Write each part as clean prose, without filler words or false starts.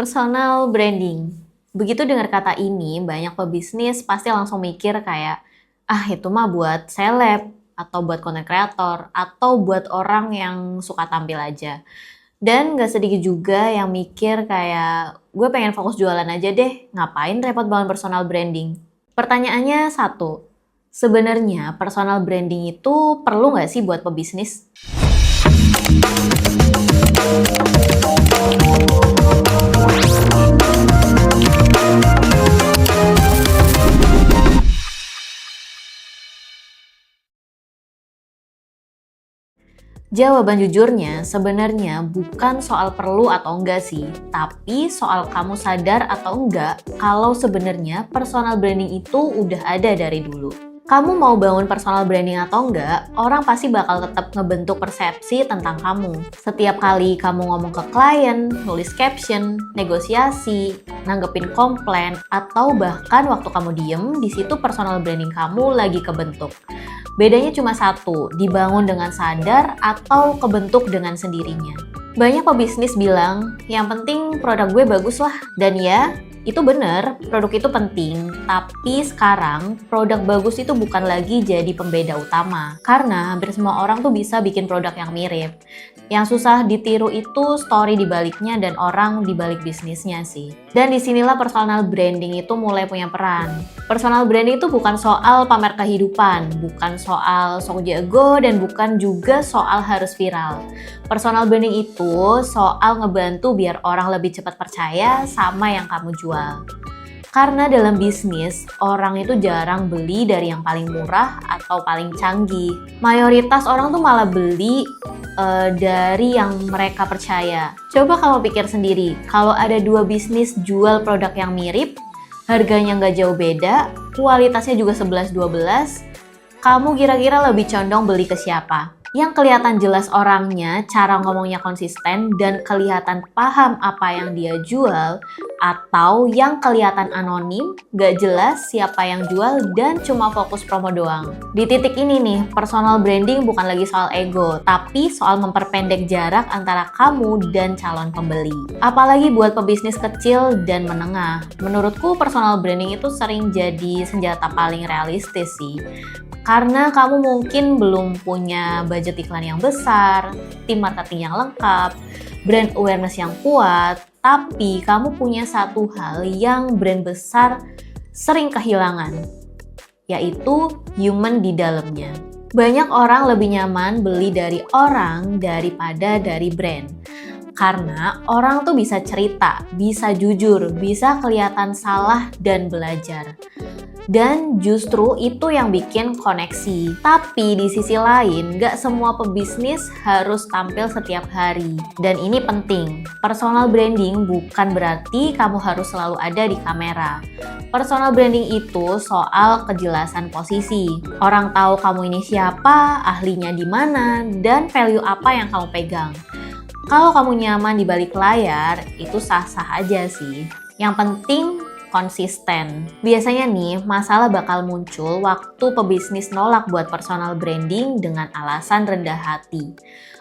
Personal branding. Begitu dengar kata ini, banyak pebisnis pasti langsung mikir kayak, ah itu mah buat seleb, atau buat content creator, atau buat orang yang suka tampil aja. Dan gak sedikit juga yang mikir kayak, gue pengen fokus jualan aja deh, ngapain repot banget personal branding? Pertanyaannya satu, sebenarnya personal branding itu perlu nggak sih buat pebisnis? Jawaban jujurnya sebenarnya bukan soal perlu atau enggak sih, tapi soal kamu sadar atau enggak kalau sebenarnya personal branding itu udah ada dari dulu. Kamu mau bangun personal branding atau enggak, orang pasti bakal tetap ngebentuk persepsi tentang kamu. Setiap kali kamu ngomong ke klien, nulis caption, negosiasi, nanggepin komplain, atau bahkan waktu kamu diem, di situ personal branding kamu lagi kebentuk. Bedanya cuma satu, dibangun dengan sadar atau kebentuk dengan sendirinya. Banyak pebisnis bilang, yang penting produk gue bagus lah. Dan ya, itu bener, produk itu penting. Tapi sekarang, produk bagus itu bukan lagi jadi pembeda utama. Karena hampir semua orang tuh bisa bikin produk yang mirip. Yang susah ditiru itu story di baliknya dan orang di balik bisnisnya sih. Dan disinilah personal branding itu mulai punya peran. Personal branding itu bukan soal pamer kehidupan, bukan soal sok jago, dan bukan juga soal harus viral. Personal branding itu soal ngebantu biar orang lebih cepat percaya sama yang kamu jual. Karena dalam bisnis, orang itu jarang beli dari yang paling murah atau paling canggih. Mayoritas orang tuh malah beli dari yang mereka percaya. Coba kamu pikir sendiri, kalau ada dua bisnis jual produk yang mirip, harganya nggak jauh beda, kualitasnya juga 11-12, kamu kira-kira lebih condong beli ke siapa? Yang kelihatan jelas orangnya, cara ngomongnya konsisten, dan kelihatan paham apa yang dia jual, atau yang kelihatan anonim, gak jelas siapa yang jual, dan cuma fokus promo doang. Di titik ini nih, personal branding bukan lagi soal ego, tapi soal memperpendek jarak antara kamu dan calon pembeli. Apalagi buat pebisnis kecil dan menengah. Menurutku personal branding itu sering jadi senjata paling realistis sih. Karena kamu mungkin belum punya budget iklan yang besar, tim marketing yang lengkap, brand awareness yang kuat, tapi kamu punya satu hal yang brand besar sering kehilangan, yaitu human di dalamnya. Banyak orang lebih nyaman beli dari orang daripada dari brand. Karena orang tuh bisa cerita, bisa jujur, bisa kelihatan salah dan belajar. Dan justru itu yang bikin koneksi. Tapi di sisi lain, gak semua pebisnis harus tampil setiap hari. Dan ini penting, personal branding bukan berarti kamu harus selalu ada di kamera. Personal branding itu soal kejelasan posisi. Orang tahu kamu ini siapa, ahlinya di mana, dan value apa yang kamu pegang. Kalau kamu nyaman di balik layar, itu sah-sah aja sih. Yang penting konsisten. Biasanya nih, masalah bakal muncul waktu pebisnis nolak buat personal branding dengan alasan rendah hati.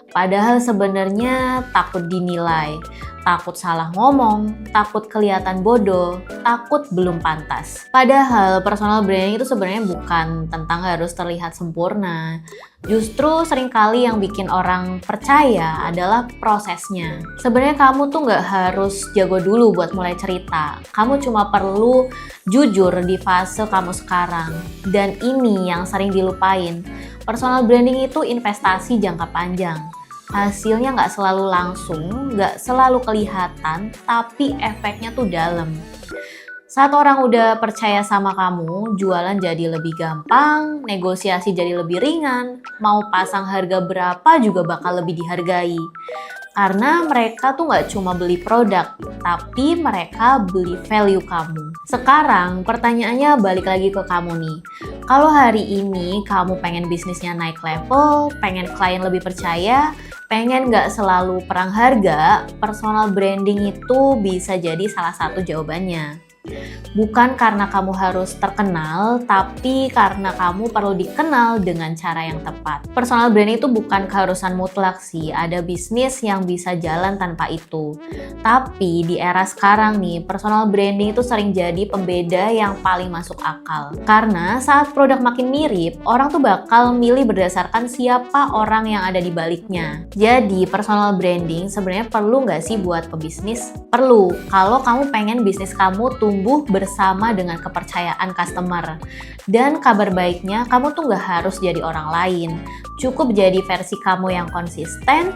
Padahal sebenarnya takut dinilai, takut salah ngomong, takut kelihatan bodoh, takut belum pantas. Padahal personal branding itu sebenarnya bukan tentang harus terlihat sempurna. Justru seringkali yang bikin orang percaya adalah prosesnya. Sebenarnya kamu tuh nggak harus jago dulu buat mulai cerita. Kamu cuma perlu jujur di fase kamu sekarang. Dan ini yang sering dilupain. Personal branding itu investasi jangka panjang. Hasilnya nggak selalu langsung, nggak selalu kelihatan, tapi efeknya tuh dalam. Saat orang udah percaya sama kamu, jualan jadi lebih gampang, negosiasi jadi lebih ringan, mau pasang harga berapa juga bakal lebih dihargai. Karena mereka tuh nggak cuma beli produk, tapi mereka beli value kamu. Sekarang pertanyaannya balik lagi ke kamu nih. Kalau hari ini kamu pengen bisnisnya naik level, pengen klien lebih percaya, pengen nggak selalu perang harga, personal branding itu bisa jadi salah satu jawabannya. Bukan karena kamu harus terkenal, tapi karena kamu perlu dikenal dengan cara yang tepat. Personal branding itu bukan keharusan mutlak sih, ada bisnis yang bisa jalan tanpa itu. Tapi di era sekarang nih, personal branding itu sering jadi pembeda yang paling masuk akal. Karena saat produk makin mirip, orang tuh bakal milih berdasarkan siapa orang yang ada di baliknya. Jadi personal branding sebenarnya perlu nggak sih buat pebisnis? Perlu, kalau kamu pengen bisnis kamu tumbuh bersama dengan kepercayaan customer. Dan kabar baiknya, kamu tuh nggak harus jadi orang lain. Cukup jadi versi kamu yang konsisten,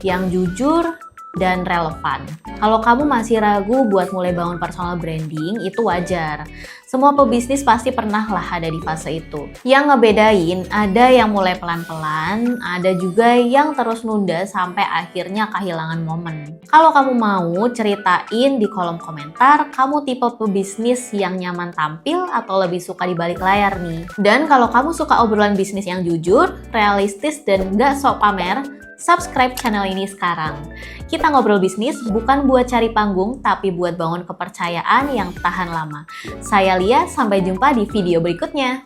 yang jujur, dan relevan. Kalau kamu masih ragu buat mulai bangun personal branding, itu wajar. Semua pebisnis pasti pernah lah ada di fase itu. Yang ngebedain, ada yang mulai pelan-pelan, ada juga yang terus nunda sampai akhirnya kehilangan momen. Kalau kamu mau, ceritain di kolom komentar, kamu tipe pebisnis yang nyaman tampil atau lebih suka di balik layar nih. Dan kalau kamu suka obrolan bisnis yang jujur, realistis, dan nggak sok pamer, subscribe channel ini sekarang. Kita ngobrol bisnis bukan buat cari panggung, tapi buat bangun kepercayaan yang tahan lama. Saya Lia, sampai jumpa di video berikutnya.